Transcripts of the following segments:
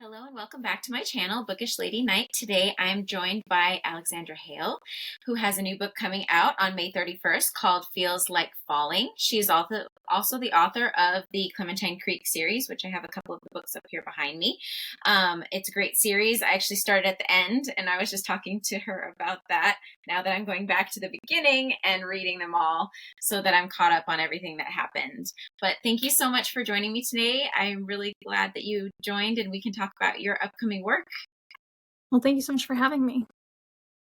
Hello and welcome back to my channel, Bookish Lady Night. Today I'm joined by Alexandra Hale, who has a new book coming out on May 31st called Feels Like Falling. She's also the author of the Clementine Creek series, which I have a couple of the books up here behind me. It's a great series. I actually started at the end, and I was just talking to her about that now that I'm going back to the beginning and reading them all so that I'm caught up on everything that happened. But thank you so much for joining me today. I'm really glad that you joined and we can talk about your upcoming work. Well, thank you so much for having me.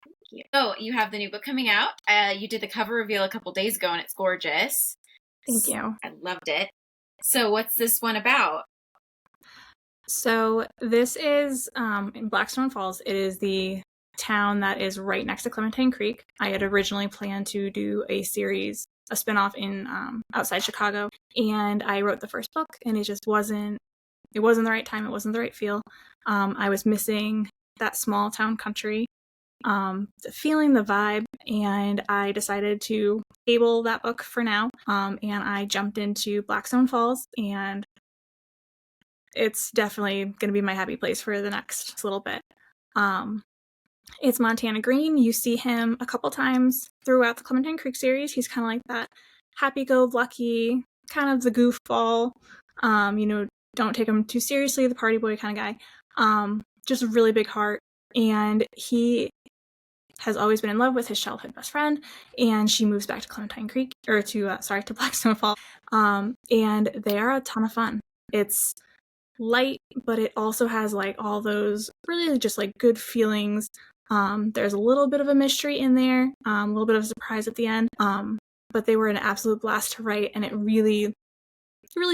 Thank you. So you have the new book coming out. You did the cover reveal a couple days ago and it's gorgeous. Thank you. I loved it. So what's this one about? So this is in Blackstone Falls. It is the town that is right next to Clementine Creek. I had originally planned to do a series, a spinoff in outside Chicago, and I wrote the first book, and it just wasn't the right time. It wasn't the right feel. I was missing that small town country, the feeling, the vibe, and I decided to table that book for now. And I jumped into Blackstone Falls, and it's definitely going to be my happy place for the next little bit. It's Montana Green. You see him a couple times throughout the Clementine Creek series. He's kind of like that happy-go-lucky, kind of the goofball, don't take him too seriously, the party boy kind of guy. Just a really big heart. And he has always been in love with his childhood best friend, and she moves back to Clementine Creek, or to Blackstone Falls. And they are a ton of fun. It's light, but it also has like all those really just like good feelings. There's a little bit of a mystery in there, a little bit of a surprise at the end. But they were an absolute blast to write, and it really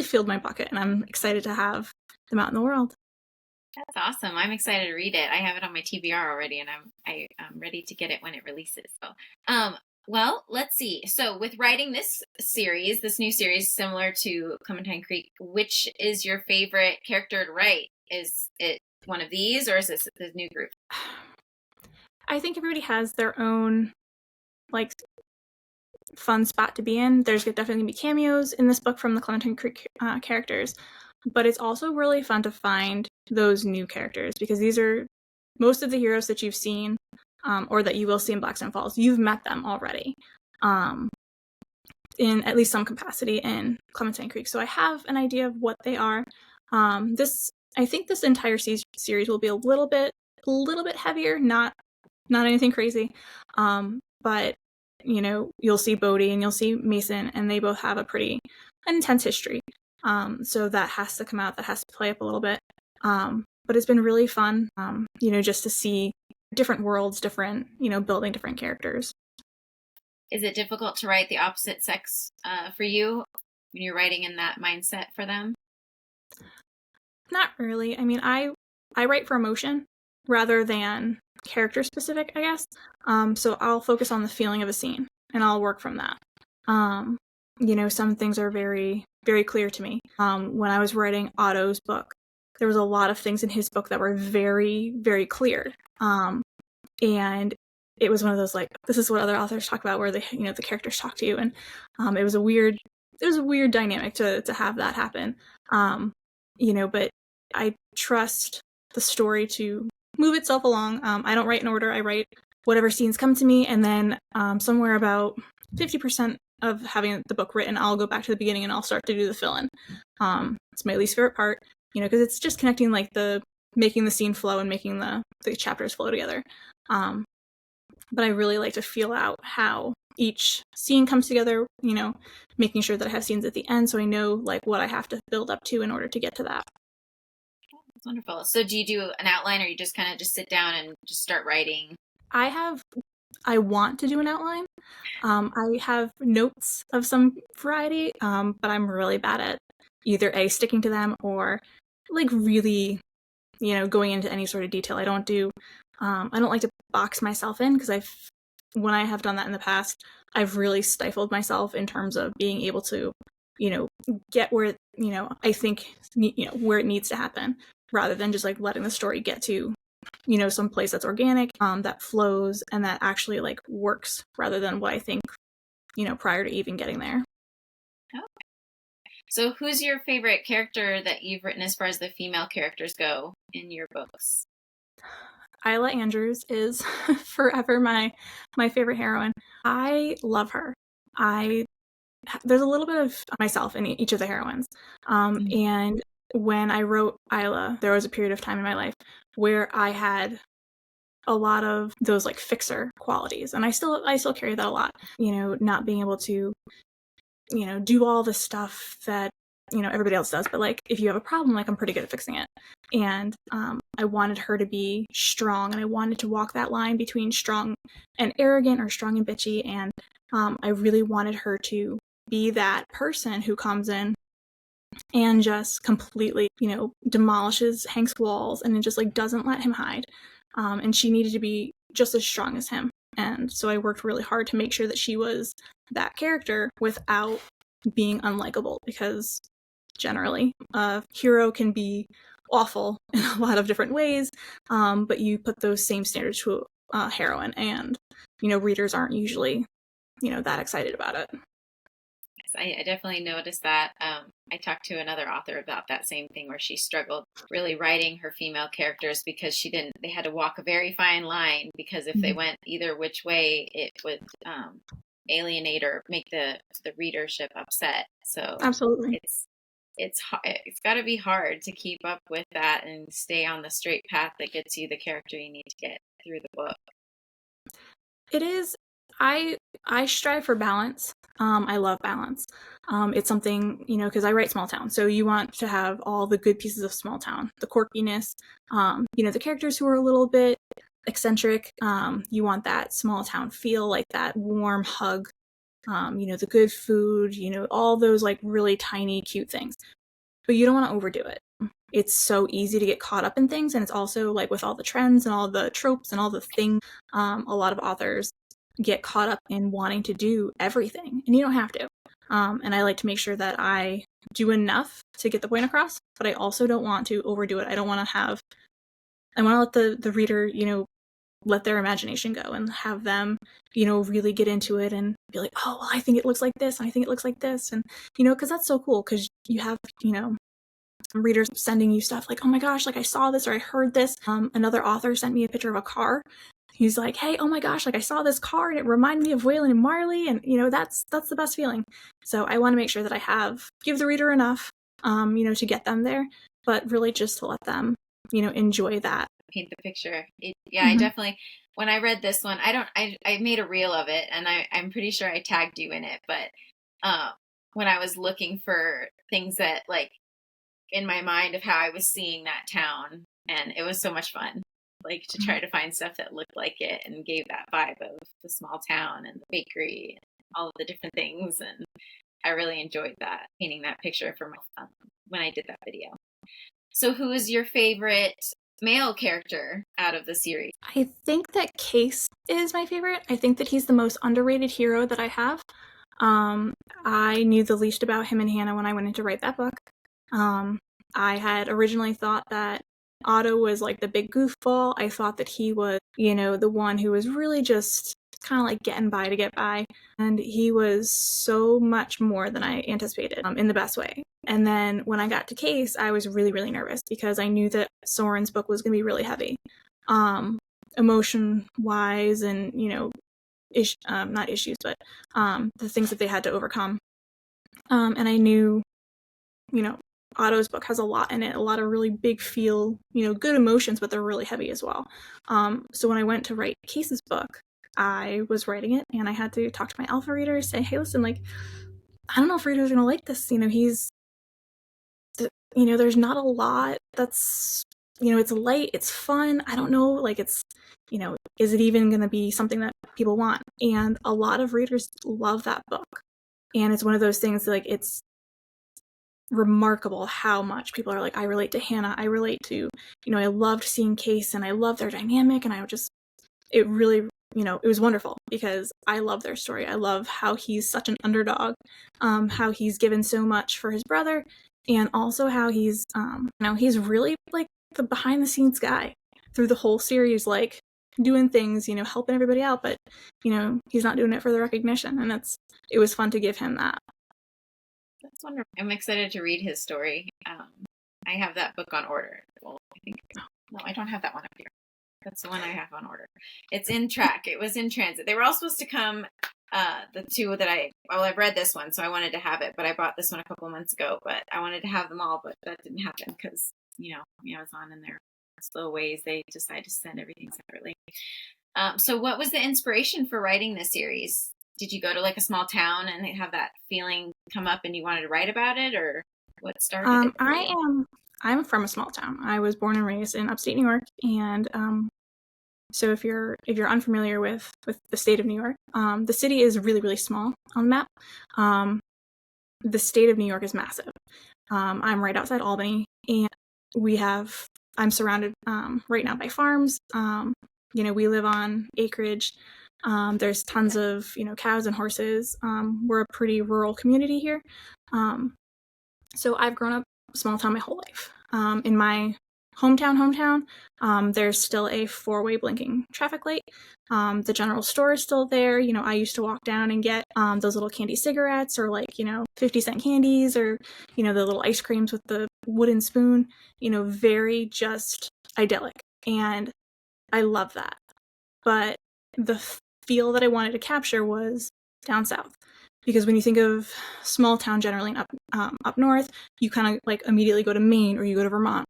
filled my bucket, and I'm excited to have them out in the world. That's awesome. I'm excited to read it. I have it on my TBR already, and I'm ready to get it when it releases. So, well, let's see. So with writing this new series, similar to Clementine Creek, which is your favorite character to write? Is it one of these, or is this the new group? I think everybody has their own, like, fun spot to be in. There's definitely going to be cameos in this book from the Clementine Creek characters, but it's also really fun to find those new characters, because these are most of the heroes that you've seen or that you will see in Blackstone Falls. You've met them already in at least some capacity in Clementine Creek. So I have an idea of what they are. I think this entire series will be a little bit heavier, not anything crazy. But you'll see Bodhi and you'll see Mason, and they both have an intense history. So that has to come out, that has to play up a little bit. But it's been really fun, just to see different worlds, building different characters. Is it difficult to write the opposite sex for you when you're writing in that mindset for them? Not really. I mean, I write for emotion rather than character specific, I guess. So I'll focus on the feeling of a scene, and I'll work from that. Some things are very, very clear to me. When I was writing Otto's book, there was a lot of things in his book that were very, very clear. And it was one of those, like, this is what other authors talk about, where the characters talk to you. And it was a weird dynamic to have that happen. But I trust the story to move itself along. I don't write in order. I write whatever scenes come to me, and then somewhere about 50% of having the book written, I'll go back to the beginning and I'll start to do the fill-in. It's my least favorite part, because it's just connecting, like, making the scene flow and making the chapters flow together. But I really like to feel out how each scene comes together, making sure that I have scenes at the end so I know, like, what I have to build up to in order to get to that. That's wonderful. So do you do an outline, or you just kind of just sit down and just start writing? I want to do an outline. I have notes of some variety, but I'm really bad at either sticking to them or, like, really, going into any sort of detail. I don't like to box myself in, because when I have done that in the past, I've really stifled myself in terms of being able to, get where, I think, where it needs to happen, rather than just, like, letting the story get to, some place that's organic, that flows, and that actually, like, works, rather than what I think, prior to even getting there. Okay. So, who's your favorite character that you've written as far as the female characters go in your books? Isla Andrews is forever my favorite heroine. I love her. I There's a little bit of myself in each of the heroines, and when I wrote Isla, there was a period of time in my life where I had a lot of those like fixer qualities, and I still carry that a lot. Not being able to do all the stuff that everybody else does, but like if you have a problem, like I'm pretty good at fixing it. And I wanted her to be strong, and I wanted to walk that line between strong and arrogant or strong and bitchy. And I really wanted her to be that person who comes in and just completely demolishes Hank's walls and then just like doesn't let him hide. And she needed to be just as strong as him. And so I worked really hard to make sure that she was that character without being unlikable, because generally a hero can be awful in a lot of different ways, but you put those same standards to a heroine, and readers aren't usually that excited about it. I definitely noticed that. I talked to another author about that same thing where she struggled really writing her female characters because they had to walk a very fine line, because if they went either which way, it would alienate or make the readership upset. So Absolutely. it's got to be hard to keep up with that and stay on the straight path that gets you the character you need to get through the book. It is. I strive for balance. I love balance. It's something, because I write small town, so you want to have all the good pieces of small town, the quirkiness, the characters who are a little bit eccentric. You want that small town feel, like that warm hug. The good food, all those like really tiny, cute things. But you don't want to overdo it. It's so easy to get caught up in things, and it's also like with all the trends and all the tropes and all the things, a lot of authors get caught up in wanting to do everything, and you don't have to. And I like to make sure that I do enough to get the point across, but I also don't want to overdo it. I want to let the reader, let their imagination go and have them, really get into it and be like, oh, well, I think it looks like this, and I think it looks like this. And, because that's so cool, because you have, readers sending you stuff like, oh my gosh, like I saw this or I heard this. Another author sent me a picture of a car. He's like, hey, oh my gosh, like I saw this car and it reminded me of Waylon and Marley, and that's the best feeling. So I want to make sure that I give the reader enough, to get them there, but really just to let them, enjoy that. Paint the picture. I definitely, when I read this one, I made a reel of it, and I'm pretty sure I tagged you in it, but when I was looking for things that like in my mind of how I was seeing that town, and it was so much fun, like to try to find stuff that looked like it and gave that vibe of the small town and the bakery and all of the different things. And I really enjoyed that, painting that picture for my when I did that video. So who is your favorite male character out of the series? I think that Case is my favorite. I think that he's the most underrated hero that I have. I knew the least about him and Hannah when I went in to write that book. I had originally thought that Otto was like the big goofball. I thought that he was, the one who was really just kind of like getting by to get by. And he was so much more than I anticipated, in the best way. And then when I got to Case, I was really, really nervous because I knew that Soren's book was going to be really heavy, emotion-wise, and, not issues, but the things that they had to overcome. And I knew, Otto's book has a lot in it, a lot of really big feel, good emotions, but they're really heavy as well. So when I went to write Case's book, I was writing it, and I had to talk to my alpha readers, say, hey, listen, like, I don't know if readers are going to like this. There's not a lot that's, it's light, it's fun. I don't know, like, it's, is it even going to be something that people want? And a lot of readers love that book. And it's one of those things, like, it's remarkable how much people are like, I relate to Hannah, I relate to, I loved seeing Case, and I love their dynamic, and it really, it was wonderful because I love their story. I love how he's such an underdog, how he's given so much for his brother, and also how he's, he's really like the behind the scenes guy through the whole series, like doing things, helping everybody out, but, he's not doing it for the recognition, and it was fun to give him that. That's wonderful. I'm excited to read his story. I have that book on order. Well, I think no, I don't have that one up here. That's the one I have on order. It's in track. It was in transit. They were all supposed to come. The two that I've read this one, so I wanted to have it, but I bought this one a couple months ago. But I wanted to have them all, but that didn't happen because Amazon and their slow ways, they decided to send everything separately. So what was the inspiration for writing this series? Did you go to like a small town and have that feeling come up and you wanted to write about it, or what started it for you? I'm from a small town. I was born and raised in upstate New York, and so if you're unfamiliar with the state of New York, the city is really, really small on the map. The state of New York is massive. I'm right outside Albany, and I'm surrounded right now by farms. We live on acreage. There's tons of cows and horses. We're a pretty rural community here. So I've grown up small town my whole life. In my hometown, there's still a 4-way blinking traffic light. The general store is still there. I used to walk down and get those little candy cigarettes, or 50-cent candies, or the little ice creams with the wooden spoon. Very just idyllic, and I love that. But the feel that I wanted to capture was down south. Because when you think of small town generally up north, you kind of immediately go to Maine, or you go to Vermont.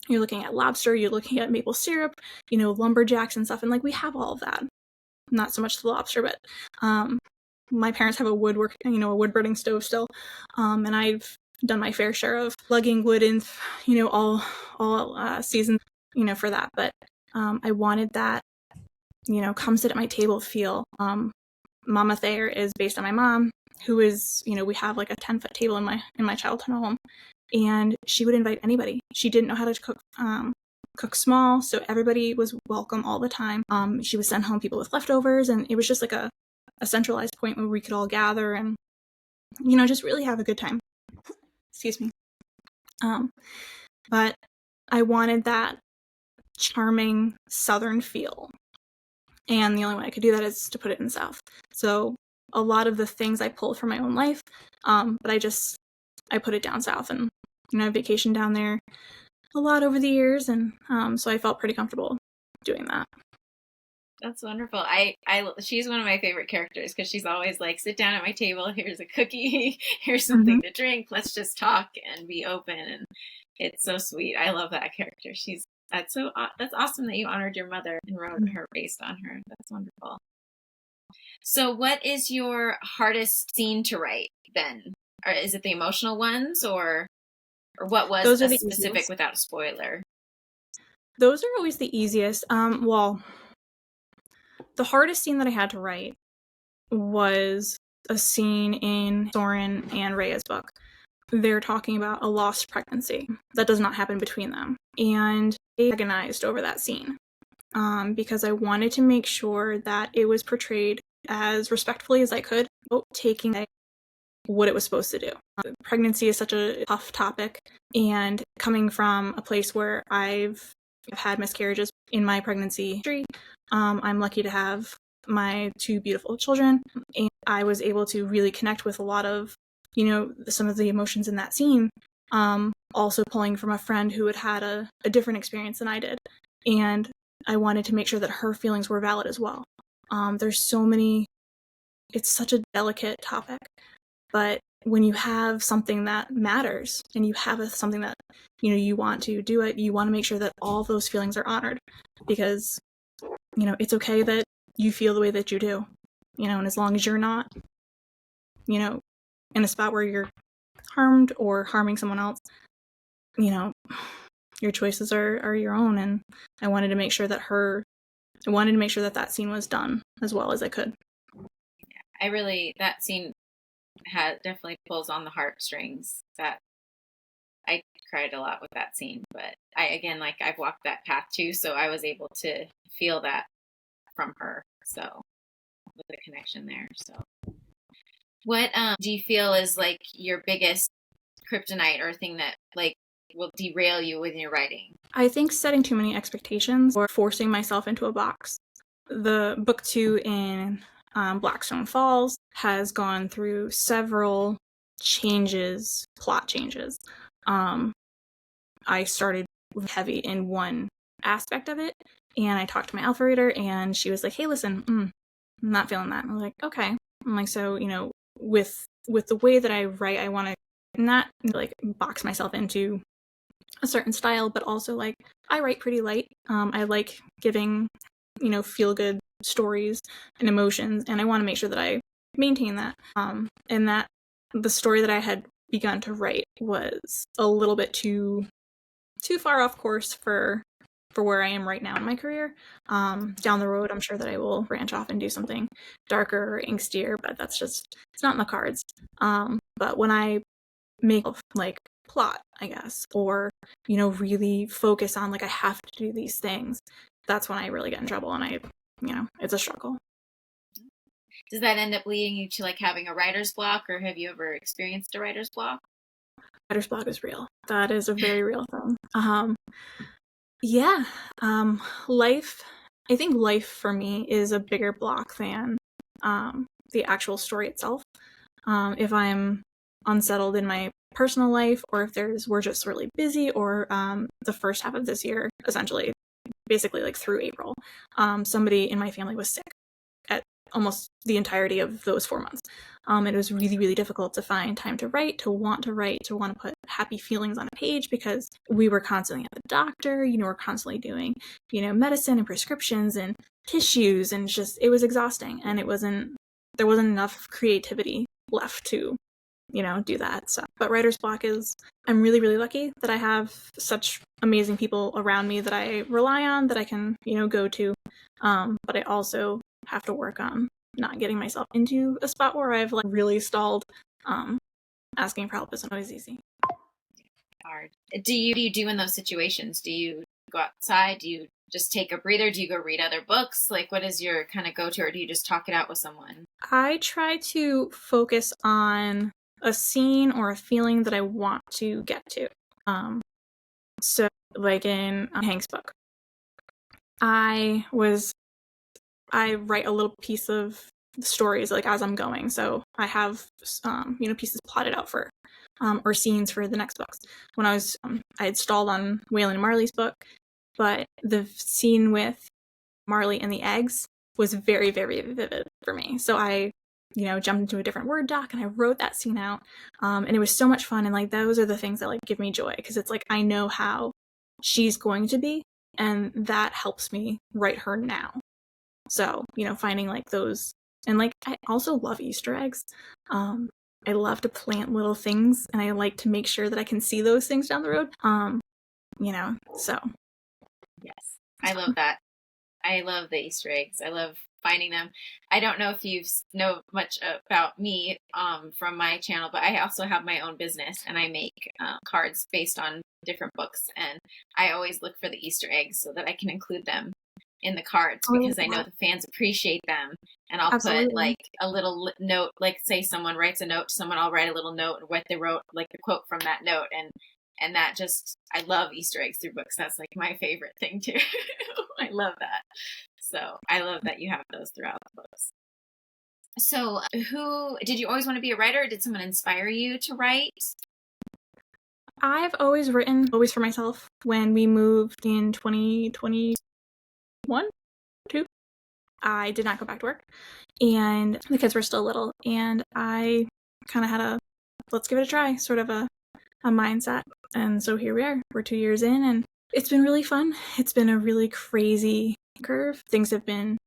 You're looking at lobster, you're looking at maple syrup, lumberjacks and stuff, and we have all of that. Not so much the lobster, but my parents have a wood burning stove still, and I've done my fair share of lugging wood in, all seasons, for that. But I wanted that, come sit at my table feel. Mama Thayer is based on my mom, who is, we have a 10-foot table in my childhood home, and she would invite anybody. She didn't know how to cook small, so everybody was welcome all the time. She would send home people with leftovers, and it was just a centralized point where we could all gather and, just really have a good time. Excuse me. But I wanted that charming Southern feel. And the only way I could do that is to put it in the South. So a lot of the things I pulled from my own life, but I put it down south, and I vacationed down there a lot over the years, and so I felt pretty comfortable doing that. That's wonderful. She's one of my favorite characters because she's always like, sit down at my table, here's a cookie, here's something to drink, let's just talk and be open, and it's so sweet. I love that character. That's awesome that you honored your mother and wrote her based on her. That's wonderful. So what is your hardest scene to write then? Or is it the emotional ones, or what was Those are the the specific easiest. without a spoiler? Those are always the easiest. Well, the hardest scene that I had to write was a scene in Soren and Rhea's book. They're talking about a lost pregnancy that does not happen between them. And I agonized over that scene because I wanted to make sure that it was portrayed as respectfully as I could, taking what it was supposed to do. Pregnancy is such a tough topic, and coming from a place where I've had miscarriages in my pregnancy history, I'm lucky to have my 2 beautiful children, and I was able to really connect with a lot of some of the emotions in that scene, also pulling from a friend who had a different experience than I did, and I wanted to make sure that her feelings were valid as well. It's such a delicate topic, but when you have something that matters and you have something that you want to do it, you want to make sure that all those feelings are honored, because it's okay that you feel the way that you do, and as long as you're not in a spot where you're harmed or harming someone else, your choices are your own. And I wanted to make sure that that scene was done as well as I could. That scene definitely pulls on the heartstrings. That I cried a lot with that scene, but I've walked that path too, so I was able to feel that from her. So with the connection there. So what do you feel is your biggest kryptonite, or thing that will derail you with your writing? I think setting too many expectations or forcing myself into a box. The book 2 in Blackstone Falls has gone through several plot changes. I started heavy in one aspect of it, and I talked to my alpha reader, and she was like, hey, listen, I'm not feeling that. And I was like, okay. I'm like, so, with the way that I write, I want to not like box myself into a certain style, but also like I write pretty light. I like giving, feel good stories and emotions, and I want to make sure that I maintain that. And that the story that I had begun to write was a little bit too far off course for where I am right now in my career. Down the road, I'm sure that I will branch off and do something darker or angstier, but it's not in the cards. But when I make like plot, I guess, or really focus on like I have to do these things, that's when I really get in trouble, and it's a struggle. Does that end up leading you to like having a writer's block, or have you ever experienced a writer's block? Writer's block is real. That is a very real thing. Yeah. Life, I think life for me is a bigger block than the actual story itself. If I'm unsettled in my personal life, or if we're just really busy, or the first half of this year, essentially, basically like through April, somebody in my family was sick at almost the entirety of those 4 months. It was really, really difficult to find time to write, to want to put happy feelings on a page, because we were constantly at the doctor, we're constantly doing, medicine and prescriptions and tissues, and it was exhausting, and there wasn't enough creativity left to, do that. So, but writer's block I'm really, really lucky that I have such amazing people around me that I rely on, that I can, go to. But I also have to work on not getting myself into a spot where I've like really stalled. Asking for help isn't always easy. Hard. What do you do in those situations? Do you go outside? Do you just take a breather? Do you go read other books? Like, what is your kind of go-to, or do you just talk it out with someone? I try to focus on a scene or a feeling that I want to get to. So like in Hank's book, I write a little piece of the stories like as I'm going. So I have pieces plotted out for or scenes for the next books. When I had stalled on Waylon and Marley's book, but the scene with Marley and the eggs was very, very vivid for me. So I jumped into a different Word doc and I wrote that scene out. And it was so much fun. And like, those are the things that like give me joy, because it's like, I know how she's going to be, and that helps me write her now. So, finding like those, and like, I also love Easter eggs. I love to plant little things, and I like to make sure that I can see those things down the road. So. Yes, I love that. I love the Easter eggs. I love finding them. I don't know if you know much about me from my channel, but I also have my own business, and I make cards based on different books, and I always look for the Easter eggs so that I can include them in the cards, because I know the fans appreciate them. And I'll put like a little note, like say someone writes a note to someone, I'll write a little note what they wrote, like the quote from that note, and that just, I love Easter eggs through books. That's like my favorite thing too. I love that. So I love that you have those throughout the books. So did you always want to be a writer, or did someone inspire you to write? I've always written, always for myself. When we moved in 2021, 2, I did not go back to work, and the kids were still little, and I kind of had let's give it a try sort of a mindset. And so here we are. We're 2 years in, and it's been really fun. It's been a really crazy curve. Things have been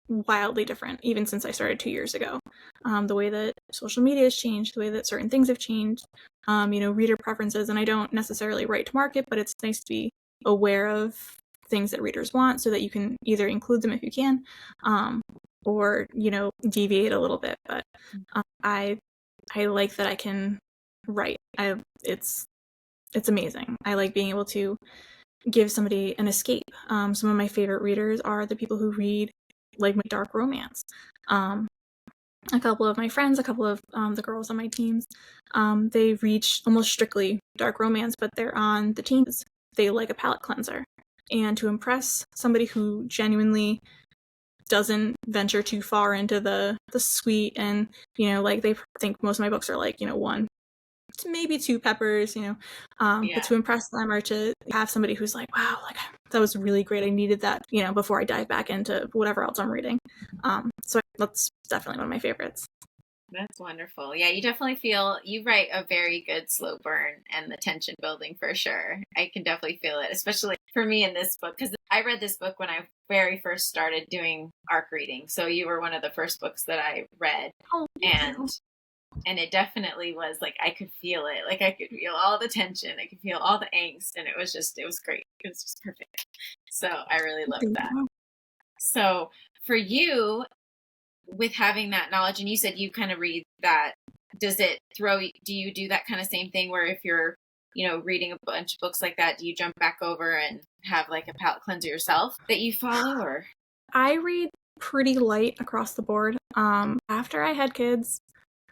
wildly different, even since I started 2 years ago. The way that social media has changed, the way that certain things have changed, reader preferences. And I don't necessarily write to market, but it's nice to be aware of things that readers want, so that you can either include them if you can, or, deviate a little bit. But I like that I can write. It's amazing. I like being able to give somebody an escape. Some of my favorite readers are the people who read like my dark romance. A couple of my friends, a couple of the girls on my teams, they read almost strictly dark romance, but they're on the teams. They like a palate cleanser. And to impress somebody who genuinely doesn't venture too far into the sweet, and like they think most of my books are like one to maybe two peppers, but to impress them or to have somebody who's like, wow, like that was really great, I needed that, before I dive back into whatever else I'm reading. So that's definitely one of my favorites. That's wonderful. Yeah, you definitely feel you write a very good slow burn and the tension building for sure. I can definitely feel it, especially for me in this book, because I read this book when I very first started doing ARC reading. So you were one of the first books that I read. And it definitely was like, I could feel it. Like I could feel all the tension. I could feel all the angst. And it was great. It was just perfect. So I really loved that. So for you, with having that knowledge, and you said you kind of read that, do you do that kind of same thing where if you're, reading a bunch of books like that, do you jump back over and have like a palate cleanser yourself that you follow? Or I read pretty light across the board. After I had kids,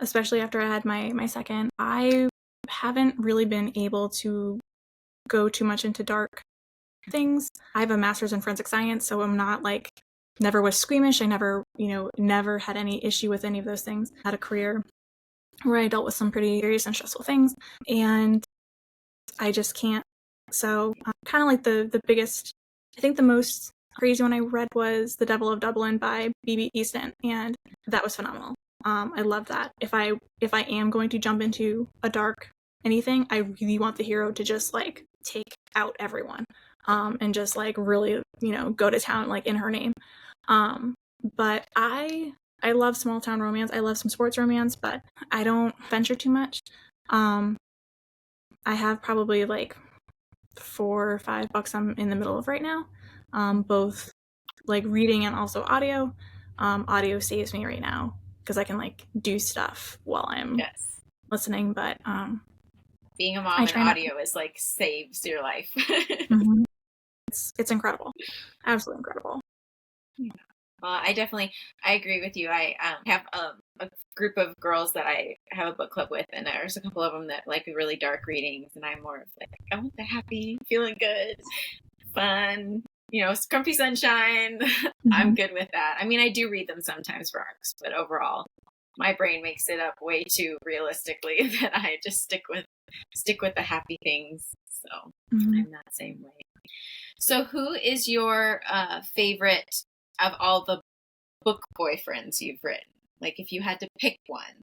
especially after I had my second, I haven't really been able to go too much into dark things. I have a master's in forensic science, so I'm not like, never was squeamish. I never, never had any issue with any of those things. I had a career where I dealt with some pretty serious and stressful things, and I just can't. So kind of like the biggest, I think the most crazy one I read was The Devil of Dublin by B.B. Easton, and that was phenomenal. I love that. If I am going to jump into a dark anything, I really want the hero to just like take out everyone, and just like really, go to town like in her name. But I love small town romance. I love some sports romance, but I don't venture too much. I have probably like 4 or 5 books I'm in the middle of right now, both like reading and also audio. Audio saves me right now because I can like do stuff while I'm listening, but being a mom in audio is like saves your life. Mm-hmm. It's incredible, absolutely incredible. Well, I agree with you. I have a group of girls that I have a book club with, and there's a couple of them that like really dark readings, and I'm more of like, I want the happy, feeling good, fun, scrumpy sunshine. Mm-hmm. I'm good with that. I mean, I do read them sometimes for arcs, but overall, my brain makes it up way too realistically that I just stick with the happy things. So I'm that same way. So who is your favorite of all the book boyfriends you've written? Like if you had to pick one,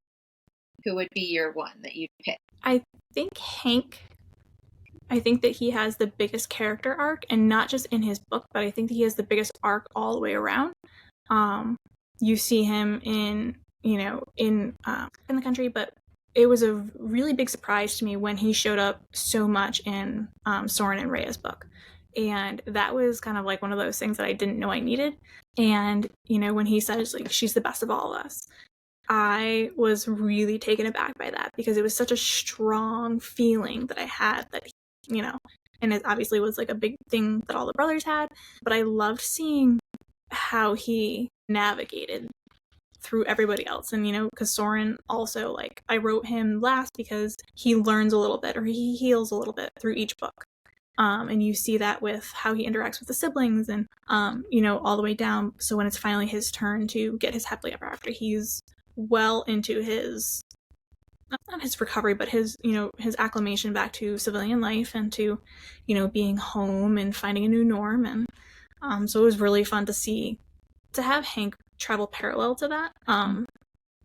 who would be your one that you'd pick? I think Hank. I think that he has the biggest character arc, and not just in his book, but I think that he has the biggest arc all the way around. You see him in the country, but it was a really big surprise to me when he showed up so much in Soren and Rhea's book. And that was kind of like one of those things that I didn't know I needed. And, when he says, like, she's the best of all of us, I was really taken aback by that because it was such a strong feeling that I had that, and it obviously was like a big thing that all the brothers had. But I loved seeing how he navigated through everybody else. And, because Soren also, like, I wrote him last because he learns a little bit or he heals a little bit through each book. And you see that with how he interacts with the siblings and, all the way down. So when it's finally his turn to get his happily ever after, he's well into his, not his recovery, but his, his acclimation back to civilian life and to, being home and finding a new norm. And so it was really fun to have Hank travel parallel to that. And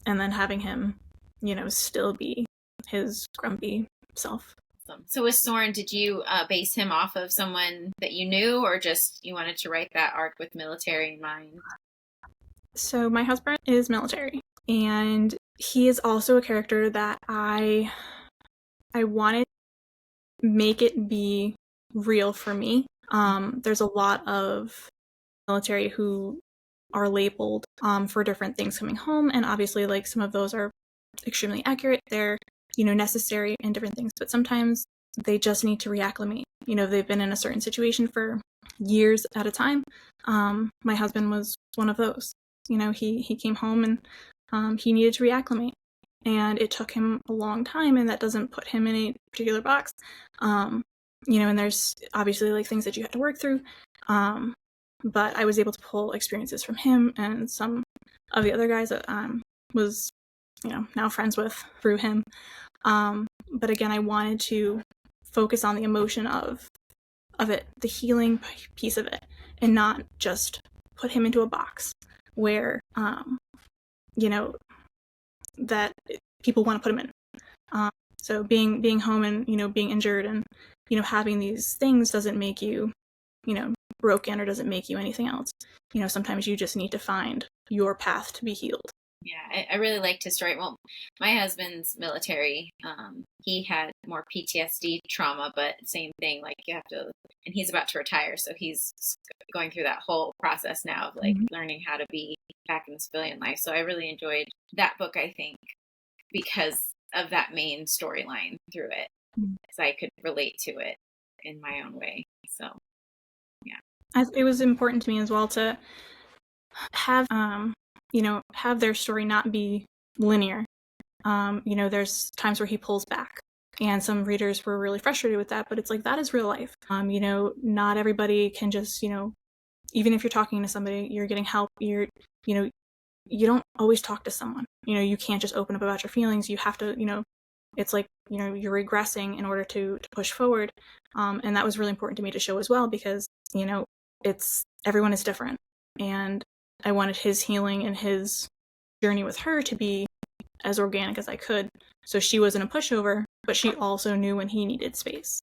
then having him, still be his grumpy self. So with Soren, did you base him off of someone that you knew, or just you wanted to write that arc with military in mind? So my husband is military, and he is also a character that I wanted to make it be real for me. There's a lot of military who are labeled for different things coming home, and obviously like some of those are extremely accurate. They're necessary and different things, but sometimes they just need to reacclimate. They've been in a certain situation for years at a time. My husband was one of those. He came home and he needed to reacclimate, and it took him a long time, and that doesn't put him in a particular box. And there's obviously like things that you have to work through. but I was able to pull experiences from him and some of the other guys that was, now friends with through him. But again, I wanted to focus on the emotion of it, the healing piece of it, and not just put him into a box where, that people want to put him in. So being home and, being injured and, having these things doesn't make you, broken or doesn't make you anything else. Sometimes you just need to find your path to be healed. Yeah, I really liked his story. Well, my husband's military. He had more PTSD trauma, but same thing. Like you have to, and he's about to retire, so he's going through that whole process now of like learning how to be back in the civilian life. So I really enjoyed that book, I think, because of that main storyline through it, because I could relate to it in my own way. So, yeah, it was important to me as well to have have their story not be linear. There's times where he pulls back, and some readers were really frustrated with that, but it's like, that is real life. Not everybody can just, even if you're talking to somebody, you're getting help, you don't always talk to someone. You can't just open up about your feelings. You have to, it's like, you're regressing in order to push forward. And that was really important to me to show as well, because, everyone is different. And I wanted his healing and his journey with her to be as organic as I could. So she wasn't a pushover, but she also knew when he needed space.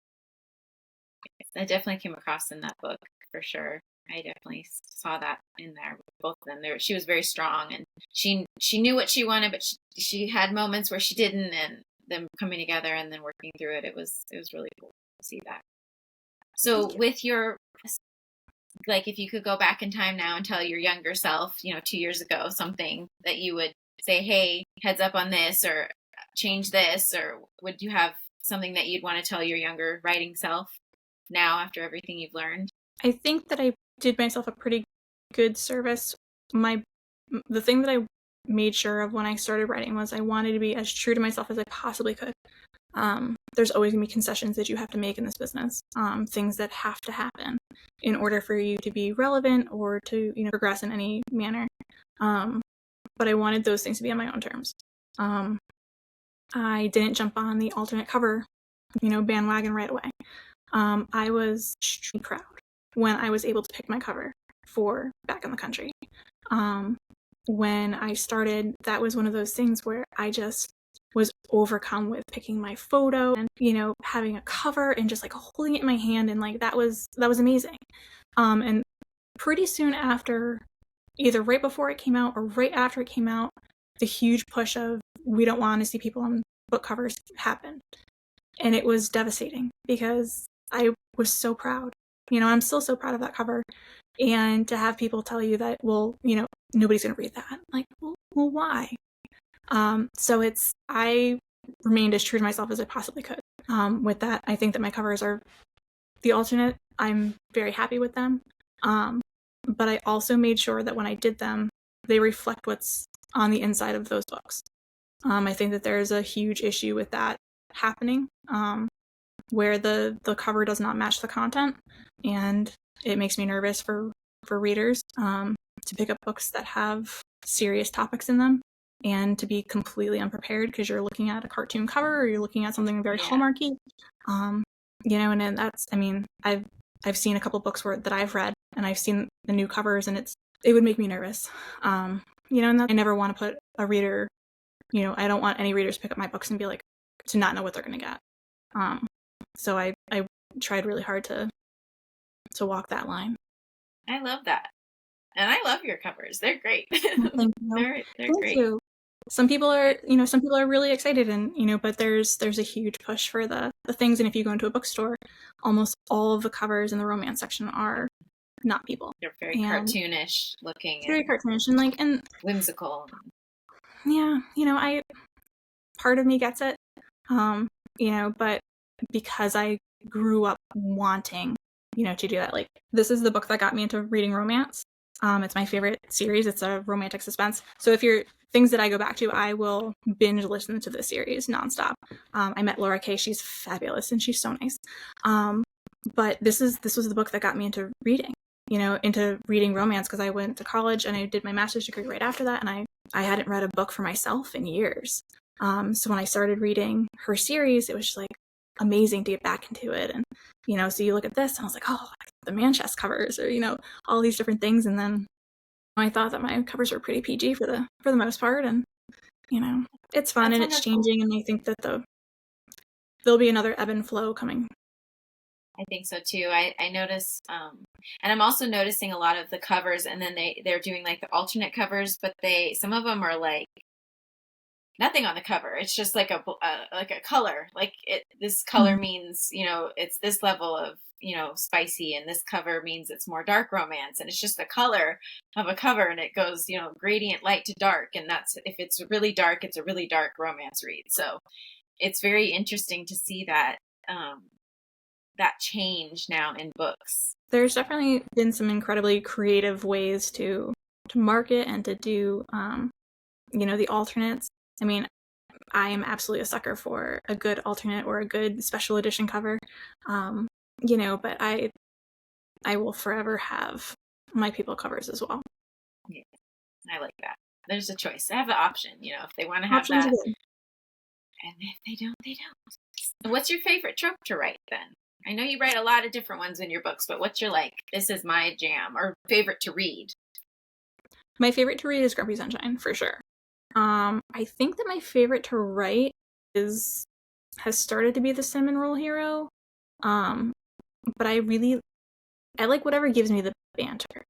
That definitely came across in that book for sure. I definitely saw that in there with both of them. She was very strong, and she knew what she wanted, but she had moments where she didn't, and them coming together and then working through it. It was really cool to see that. So with your, like, if you could go back in time now and tell your younger self, 2 years ago, something that you would say, hey, heads up on this, or change this, or would you have something that you'd want to tell your younger writing self now after everything you've learned? I think that I did myself a pretty good service. The thing that I made sure of when I started writing was I wanted to be as true to myself as I possibly could. There's always going to be concessions that you have to make in this business, things that have to happen in order for you to be relevant or to progress in any manner. But I wanted those things to be on my own terms. I didn't jump on the alternate cover, bandwagon right away. I was extremely proud when I was able to pick my cover for Back in the Country. When I started, that was one of those things where I just was overcome with picking my photo and, having a cover and just like holding it in my hand, and like that was amazing. And pretty soon after, either right before it came out or right after it came out, the huge push of we don't want to see people on book covers happened. And it was devastating because I was so proud. I'm still so proud of that cover. And to have people tell you that, well, nobody's going to read that. Like, well, why? So I remained as true to myself as I possibly could. With that, I think that my covers are the alternate. I'm very happy with them. But I also made sure that when I did them, they reflect what's on the inside of those books. I think that there's a huge issue with that happening, where the cover does not match the content, and it makes me nervous for readers to pick up books that have serious topics in them and to be completely unprepared because you're looking at a cartoon cover or you're looking at something very Hallmarky. And then that's, I've seen a couple books that I've read, and I've seen the new covers, and it would make me nervous. And I never want to put a reader, I don't want any readers to pick up my books and be like, to not know what they're going to get. So I tried really hard to walk that line. I love that. And I love your covers. They're great. Thank you. They're Thank great. you. Some people are really excited, and but there's a huge push for the things. And if you go into a bookstore, almost all of the covers in the romance section are not people. They're very cartoonish looking. Very cartoonish and whimsical. Yeah, part of me gets it. But because I grew up wanting, to do that, like this is the book that got me into reading romance. It's my favorite series. It's a romantic suspense. So if you're things that I go back to, I will binge listen to this series nonstop. I met Laura Kay. She's fabulous and she's so nice. But this was the book that got me into reading. into reading romance because I went to college and I did my master's degree right after that, and I hadn't read a book for myself in years. So when I started reading her series, it was just like amazing to get back into it. And, so you look at this and I was like, oh, the Manchester covers, or, all these different things. And then I thought that my covers were pretty PG for the most part. And, it's fun. That's and wonderful. It's changing. And I think that there'll be another ebb and flow coming. I think so too. I notice, and I'm also noticing a lot of the covers, and then they're doing like the alternate covers, but some of them are like nothing on the cover. It's just like a color. Like this color means, it's this level of, spicy, and this cover means it's more dark romance, and it's just the color of a cover, and it goes, gradient light to dark, and that's, if it's really dark, it's a really dark romance read. So it's very interesting to see that that change now in books. There's definitely been some incredibly creative ways to market and to do the alternates. I mean, I am absolutely a sucker for a good alternate or a good special edition cover. But I will forever have my people covers as well. Yeah, I like that. There's a choice. I have the option, if they want to have options that. And if they don't, they don't. What's your favorite trope to write then? I know you write a lot of different ones in your books, but what's your this is my jam, or favorite to read? My favorite to read is Grumpy Sunshine, for sure. I think that my favorite to write has started to be the Cinnamon Roll Hero. But I like whatever gives me the banter.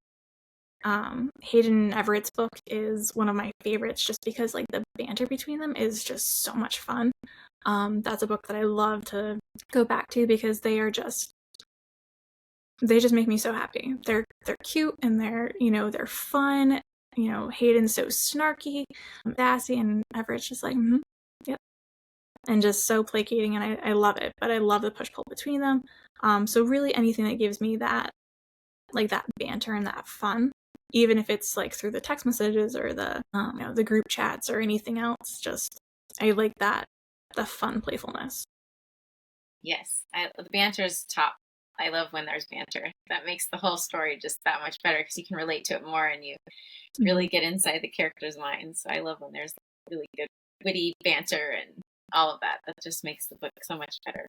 Hayden Everett's book is one of my favorites just because the banter between them is just so much fun. That's a book that I love to go back to because they just make me so happy. They're cute and they're fun. Hayden's so snarky, sassy, and Everett's just like, yep. And just so placating, and I love it. But I love the push-pull between them. So really anything that gives me that, that banter and that fun, even if it's through the text messages or the group chats or anything else, just I like that, the fun playfulness. Yes, the banter is top. I love when there's banter. That makes the whole story just that much better because you can relate to it more and you really get inside the character's mind. So I love when there's really good witty banter and all of that. That just makes the book so much better.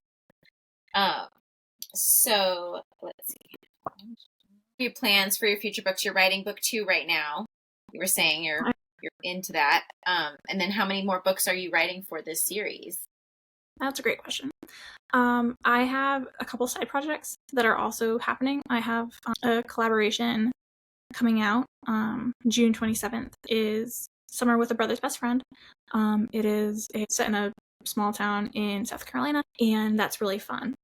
So let's see. Your plans for your future books. You're writing book 2 right now. You were saying you're into that. And then how many more books are you writing for this series? That's a great question. I have a couple side projects that are also happening. I have a collaboration coming out. June 27th is Summer with a Brother's Best Friend. It's set in a small town in South Carolina, and that's really fun.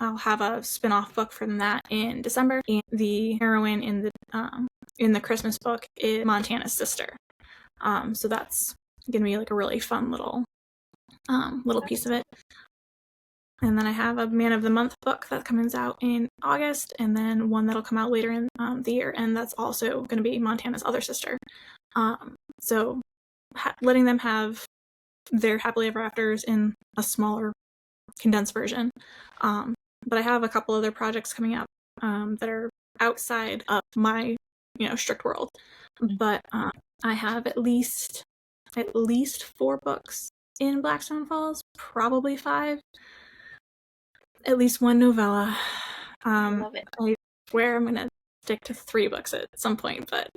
I'll have a spin-off book from that in December, and the heroine in the Christmas book is Montana's sister. So that's gonna be a really fun little piece of it. And then I have a Man of the Month book that comes out in August, and then one that'll come out later in the year, and that's also going to be Montana's other sister. So letting them have their happily ever afters in a smaller, condensed version. But I have a couple other projects coming up that are outside of my strict world. But I have at least 4 books in Blackstone Falls, probably 5. At least 1 novella. I love it. I swear I'm gonna stick to 3 books at some point, but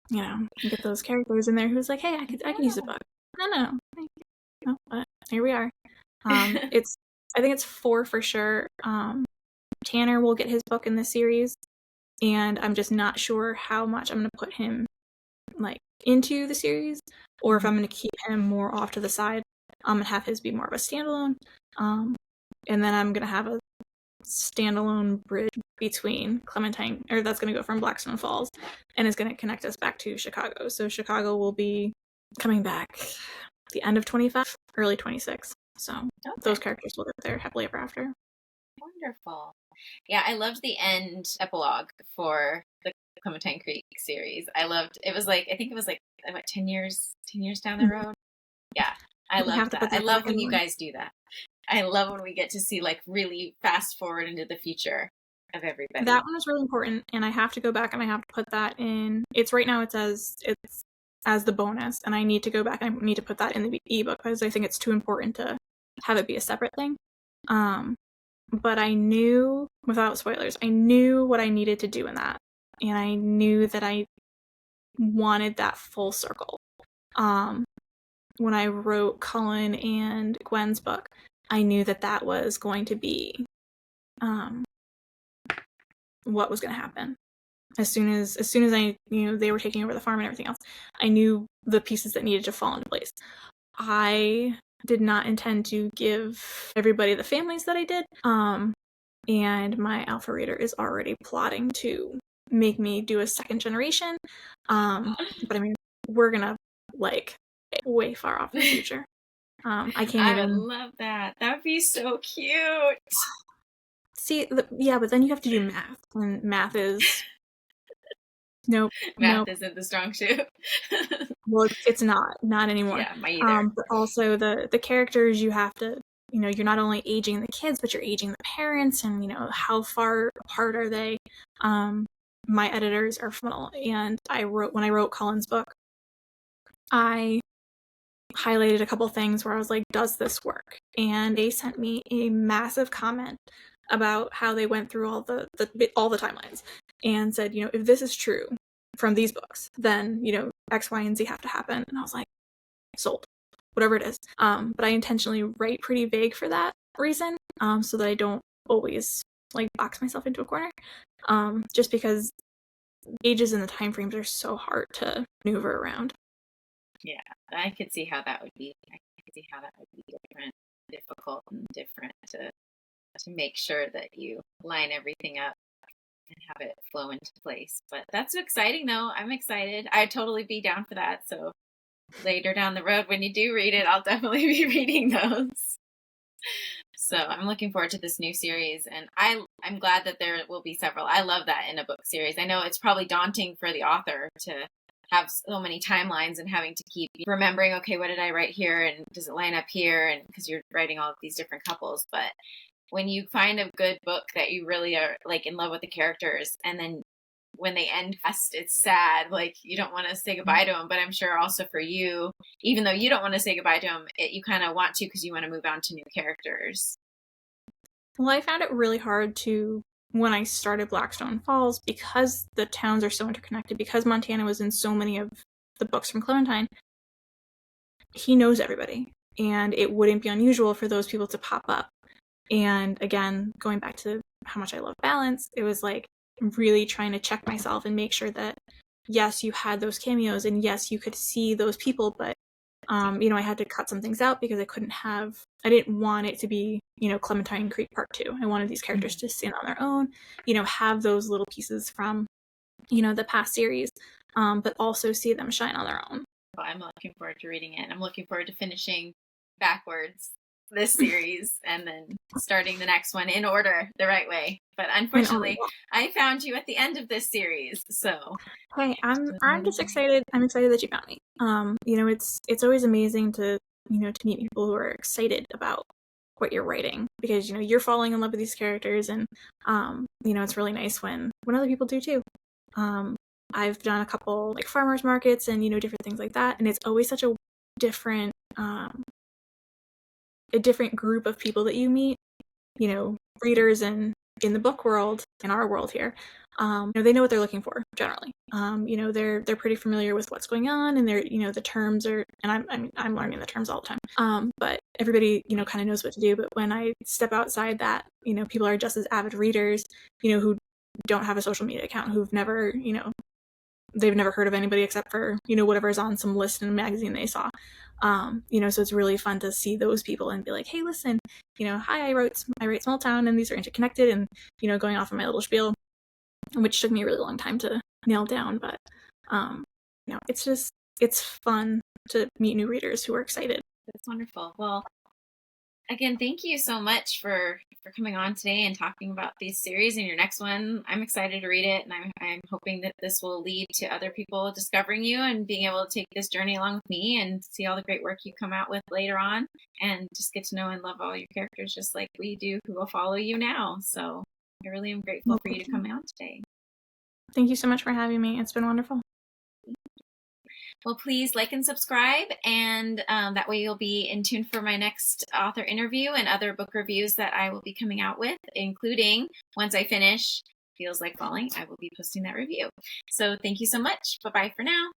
get those characters in there who's like, hey, I could use a book. No, but here we are. I think it's 4 for sure. Tanner will get his book in this series, and I'm just not sure how much I'm gonna put him into the series, or if I'm gonna keep him more off to the side, and have his be more of a standalone. And then I'm gonna have a standalone bridge between Clementine, or that's gonna go from Blackstone Falls, and is gonna connect us back to Chicago. So Chicago will be coming back the end of 25, early 26. So those characters will get there happily ever after. Wonderful. Yeah, I loved the end epilogue for the Clementine Creek series. I loved it. Was I think it was 10 years down the road. Yeah, I love that. I love when you guys do that. I love when we get to see really fast forward into the future. of everybody. That one is really important, and I have to go back and I have to put that in. It's right now. It's as the bonus, and I need to go back and I need to put that in the ebook because I think it's too important to have it be a separate thing. But I knew, without spoilers, I knew what I needed to do in that, and I knew that I wanted that full circle. When I wrote Cullen and Gwen's book, I knew that that was going to be what was going to happen. As soon as I they were taking over the farm and everything else, I knew the pieces that needed to fall into place. I did not intend to give everybody the families that I did. And my alpha reader is already plotting to make me do a second generation. But I mean, we're gonna way far off in the future. I can't even. I would love that. That would be so cute. See, yeah, but then you have to do math, and math is nope. Math isn't the strong suit. Well, it's not anymore. Yeah, my either. But also the characters, you have to, you're not only aging the kids, but you're aging the parents, and how far apart are they? My editors are phenomenal, and when I wrote Cullen's book, I highlighted a couple things where I was like, does this work? And they sent me a massive comment about how they went through all the timelines and said, if this is true from these books, then X, Y, and Z have to happen. And I was like, sold, whatever it is. But I intentionally write pretty vague for that reason, so that I don't always box myself into a corner, just because ages and the time frames are so hard to maneuver around. Yeah, I could see how that would be. I could see how that would be difficult and different to make sure that you line everything up and have it flow into place. But that's exciting, though. I'm excited. I'd totally be down for that. So later down the road, when you do read it, I'll definitely be reading those. So I'm looking forward to this new series, and I'm glad that there will be several. I love that in a book series. I know it's probably daunting for the author to have so many timelines and having to keep remembering, okay, what did I write here, and does it line up here, and because you're writing all of these different couples. But when you find a good book that you really are in love with the characters, and then when they end fast, it's sad, you don't want to say goodbye to them. But I'm sure also for you, even though you don't want to say goodbye to them, you kind of want to because you want to move on to new characters. Well, I found it really hard when I started Blackstone Falls, because the towns are so interconnected, because Montana was in so many of the books from Clementine. He knows everybody, and it wouldn't be unusual for those people to pop up. And again, going back to how much I love balance, it was really trying to check myself and make sure that, yes, you had those cameos, and yes, you could see those people, but I had to cut some things out because I didn't want it to be, Clementine Creek Part 2. I wanted these characters to stand on their own, have those little pieces from, the past series, but also see them shine on their own. Well, I'm looking forward to reading it. I'm looking forward to finishing backwards this series and then starting the next one in order, the right way. But unfortunately, I found you at the end of this series, so. Hey, I'm just excited. I'm excited that you found me. It's always amazing to meet people who are excited about what you're writing, because you're falling in love with these characters, and it's really nice when other people do too. I've done a couple farmers markets and different things like that, and it's always such a different group of people that you meet, readers and in the book world, in our world here. They know what they're looking for generally. They're pretty familiar with what's going on, and they're the terms are, and I'm learning the terms all the time. But everybody kind of knows what to do. But when I step outside that, people are just as avid readers, who don't have a social media account, who've never they've never heard of anybody except for whatever's on some list in a magazine they saw. So it's really fun to see those people and be like, hey, listen, hi, I write Small Town, and these are interconnected, and going off on my little spiel, which took me a really long time to nail down. But it's fun to meet new readers who are excited. That's wonderful. Well, again, thank you so much for coming on today and talking about these series and your next one. I'm excited to read it, and I'm hoping that this will lead to other people discovering you and being able to take this journey along with me and see all the great work you come out with later on, and just get to know and love all your characters just like we do who will follow you now. So I really am grateful for you to come out today. Thank you so much for having me. It's been wonderful. Well, please like and subscribe, and that way you'll be in tune for my next author interview and other book reviews that I will be coming out with, including once I finish Feels Like Falling, I will be posting that review. So thank you so much. Bye-bye for now.